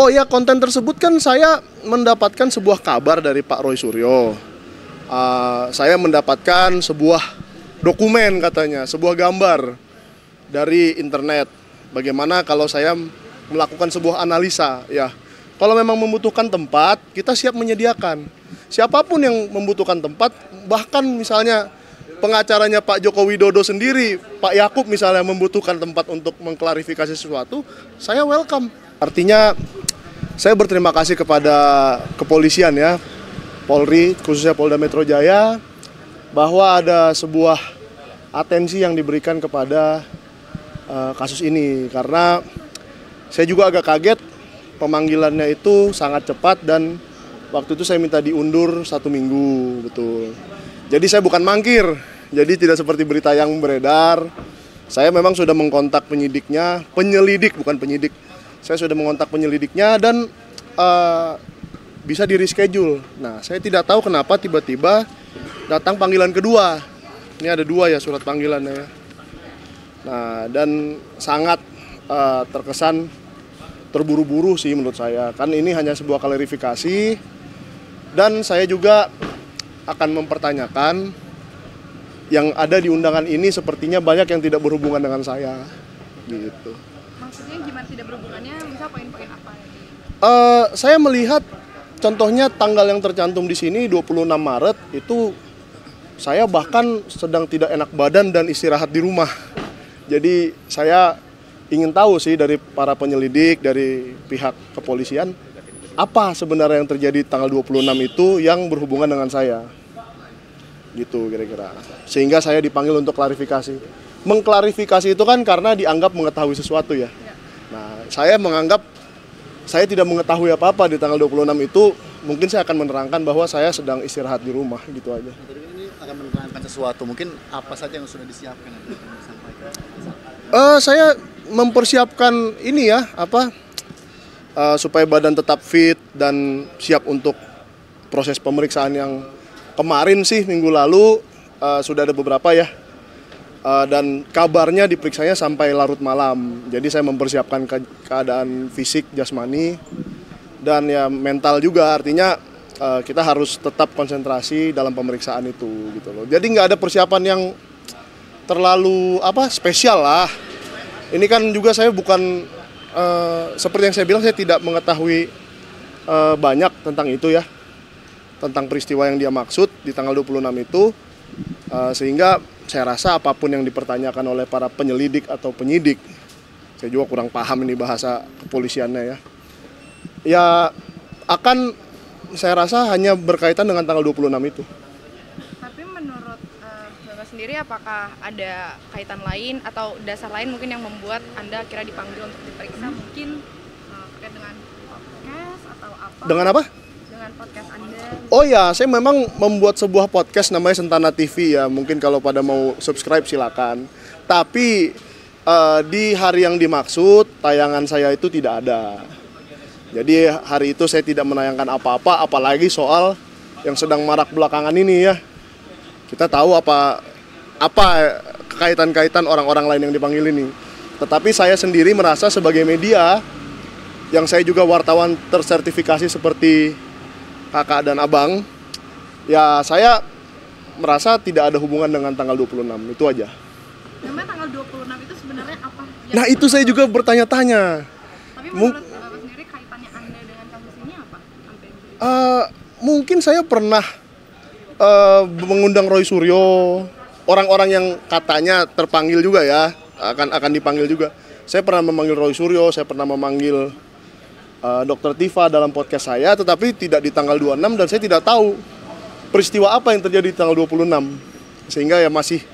Oh ya, konten tersebut kan saya mendapatkan sebuah kabar dari Pak Roy Suryo. Saya mendapatkan sebuah dokumen katanya, sebuah gambar dari internet. Bagaimana kalau saya melakukan sebuah analisa, ya. Kalau memang membutuhkan tempat, kita siap menyediakan. Siapapun yang membutuhkan tempat, bahkan misalnya pengacaranya Pak Joko Widodo sendiri, Pak Yakub misalnya membutuhkan tempat untuk mengklarifikasi sesuatu, saya welcome. Artinya saya berterima kasih kepada kepolisian ya, Polri, khususnya Polda Metro Jaya, bahwa ada sebuah atensi yang diberikan kepada kasus ini. Karena saya juga agak kaget, pemanggilannya itu sangat cepat dan waktu itu saya minta diundur 1 minggu, betul. Jadi saya bukan mangkir, jadi tidak seperti berita yang beredar. Saya memang sudah mengkontak penyidiknya, penyelidik bukan penyidik. Saya sudah mengontak penyelidiknya dan bisa di reschedule. Nah, saya tidak tahu kenapa tiba-tiba datang panggilan kedua. Ini ada 2 ya surat panggilannya ya. Nah, dan sangat terkesan terburu-buru sih menurut saya. Kan ini hanya sebuah klarifikasi dan saya juga akan mempertanyakan yang ada di undangan ini sepertinya banyak yang tidak berhubungan dengan saya. Gitu. Maksudnya gimana tidak berhubungannya, misal poin-poin apa? Saya melihat contohnya tanggal yang tercantum di sini 26 Maret itu saya bahkan sedang tidak enak badan dan istirahat di rumah. Jadi saya ingin tahu sih dari para penyelidik, dari pihak kepolisian, apa sebenarnya yang terjadi tanggal 26 itu yang berhubungan dengan saya. Gitu kira-kira. Sehingga saya dipanggil untuk klarifikasi. Mengklarifikasi itu kan karena dianggap mengetahui sesuatu ya. Nah, saya menganggap saya tidak mengetahui apa-apa di tanggal 26 itu, mungkin saya akan menerangkan bahwa saya sedang istirahat di rumah, gitu aja. Ini akan menerangkan sesuatu, mungkin apa saja yang sudah disiapkan nanti akan disampaikan? Saya mempersiapkan ini ya, supaya badan tetap fit dan siap untuk proses pemeriksaan yang kemarin sih minggu lalu sudah ada beberapa ya. Dan kabarnya diperiksanya sampai larut malam. Jadi saya mempersiapkan keadaan fisik, jasmani, dan ya mental juga. Artinya kita harus tetap konsentrasi dalam pemeriksaan itu gitu loh. Jadi nggak ada persiapan yang terlalu spesial lah. Ini kan juga saya bukan seperti yang saya bilang, saya tidak mengetahui banyak tentang itu ya, tentang peristiwa yang dia maksud di tanggal 26 itu, sehingga saya rasa apapun yang dipertanyakan oleh para penyelidik atau penyidik, saya juga kurang paham ini bahasa kepolisiannya ya, ya akan saya rasa hanya berkaitan dengan tanggal 26 itu. Tapi menurut Bapak sendiri, apakah ada kaitan lain atau dasar lain mungkin yang membuat Anda kira dipanggil untuk diperiksa? Mungkin terkait dengan podcast atau apa? Dengan apa? Dengan podcast Anda. Oh ya, saya memang membuat sebuah podcast namanya Sentana TV ya. Mungkin kalau pada mau subscribe silakan. Tapi di hari yang dimaksud tayangan saya itu tidak ada. Jadi hari itu saya tidak menayangkan apa-apa, apalagi soal yang sedang marak belakangan ini ya. Kita tahu apa kaitan-kaitan orang-orang lain yang dipanggil ini. Tetapi saya sendiri merasa sebagai media yang saya juga wartawan tersertifikasi seperti kakak dan abang, ya saya merasa tidak ada hubungan dengan tanggal 26, itu aja. Namanya tanggal 26 itu sebenarnya apa? Nah itu saya juga bertanya-tanya. Tapi menurut Bapak sendiri kaitannya Anda dengan kasus ini apa? Mungkin saya pernah mengundang Roy Suryo, orang-orang yang katanya terpanggil juga ya, akan dipanggil juga. Saya pernah memanggil Roy Suryo, saya pernah memanggil Dr. Tifa dalam podcast saya, tetapi tidak di tanggal 26 dan saya tidak tahu peristiwa apa yang terjadi di tanggal 26. Sehingga ya masih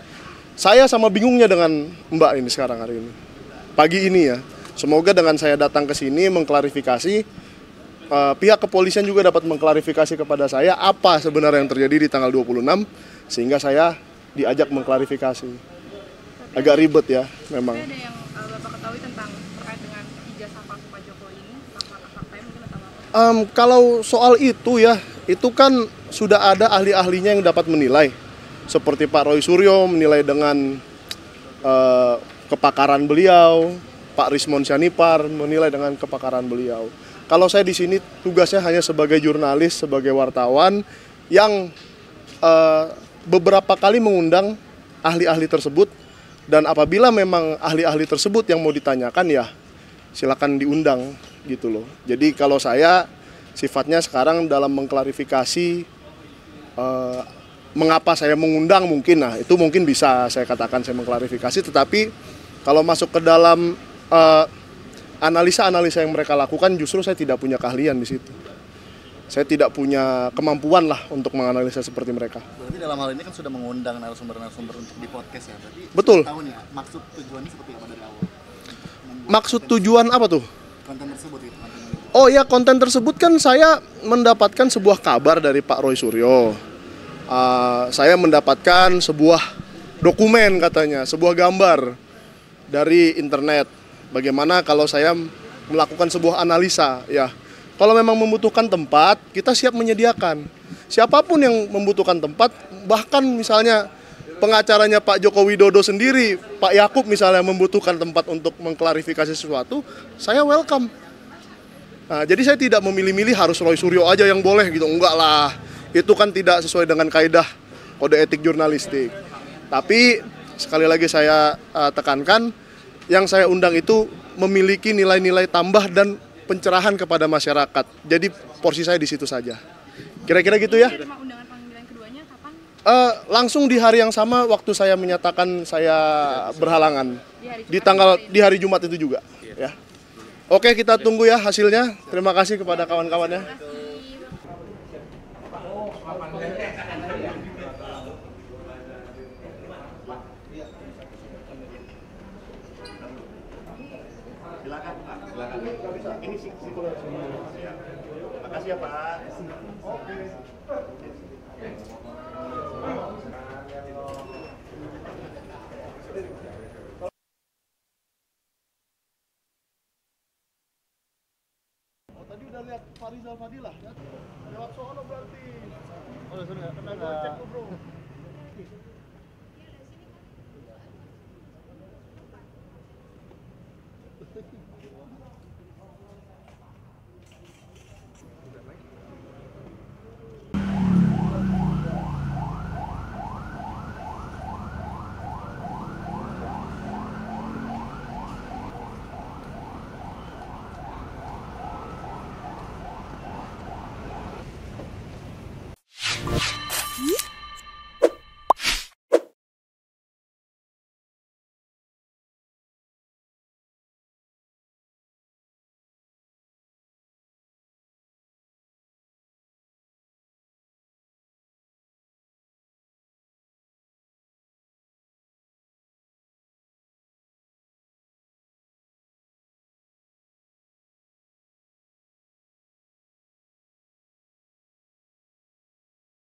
saya sama bingungnya dengan Mbak ini sekarang hari ini. Pagi ini ya. Semoga dengan saya datang ke sini mengklarifikasi, pihak kepolisian juga dapat mengklarifikasi kepada saya apa sebenarnya yang terjadi di tanggal 26 sehingga saya diajak mengklarifikasi. Agak ribet ya memang. Ada yang Bapak ketahui tentang terkait dengan ijazah palsu Pak Jokowi ini, fakta-fakta mungkin atau apa? Kalau soal itu ya, itu kan sudah ada ahli-ahlinya yang dapat menilai. Seperti Pak Roy Suryo menilai dengan kepakaran beliau, Pak Rismon Syanipar menilai dengan kepakaran beliau. Kalau saya di sini tugasnya hanya sebagai jurnalis, sebagai wartawan yang beberapa kali mengundang ahli-ahli tersebut, dan apabila memang ahli-ahli tersebut yang mau ditanyakan ya silakan diundang gitu loh. Jadi kalau saya sifatnya sekarang dalam mengklarifikasi mengapa saya mengundang mungkin, nah itu mungkin bisa saya katakan saya mengklarifikasi, tetapi kalau masuk ke dalam analisa-analisa yang mereka lakukan justru saya tidak punya keahlian di situ. Saya tidak punya kemampuan lah untuk menganalisa seperti mereka. Berarti dalam hal ini kan sudah mengundang narasumber-narasumber untuk di podcast ya. Berarti Betul. Tahu nih maksud tujuannya seperti apa dari awal? Maksud tujuan apa tuh? Konten tersebut gitu. Oh ya, konten tersebut kan saya mendapatkan sebuah kabar dari Pak Roy Suryo. Saya mendapatkan sebuah dokumen katanya, sebuah gambar dari internet. Bagaimana kalau saya melakukan sebuah analisa ya. Kalau memang membutuhkan tempat, kita siap menyediakan. Siapapun yang membutuhkan tempat, bahkan misalnya pengacaranya Pak Joko Widodo sendiri, Pak Yakub misalnya membutuhkan tempat untuk mengklarifikasi sesuatu, saya welcome. Nah, jadi saya tidak memilih-milih harus Roy Suryo aja yang boleh gitu, enggak lah. Itu kan tidak sesuai dengan kaidah kode etik jurnalistik. Tapi sekali lagi saya tekankan, yang saya undang itu memiliki nilai-nilai tambah dan pencerahan kepada masyarakat. Jadi porsi saya di situ saja. Kira-kira gitu ya. Terima undangan panggilan keduanya kapan? Langsung di hari yang sama waktu saya menyatakan saya berhalangan. Di hari Jumat itu juga, ya. Oke, kita tunggu ya hasilnya. Terima kasih kepada kawan-kawannya. Ini ya. Makasih ya Pak. Oke. Oh, tadi udah lihat Farizal Fadilah ya? Lewat sono berarti. Oh, sudah enggak. Cek tuh, Bro.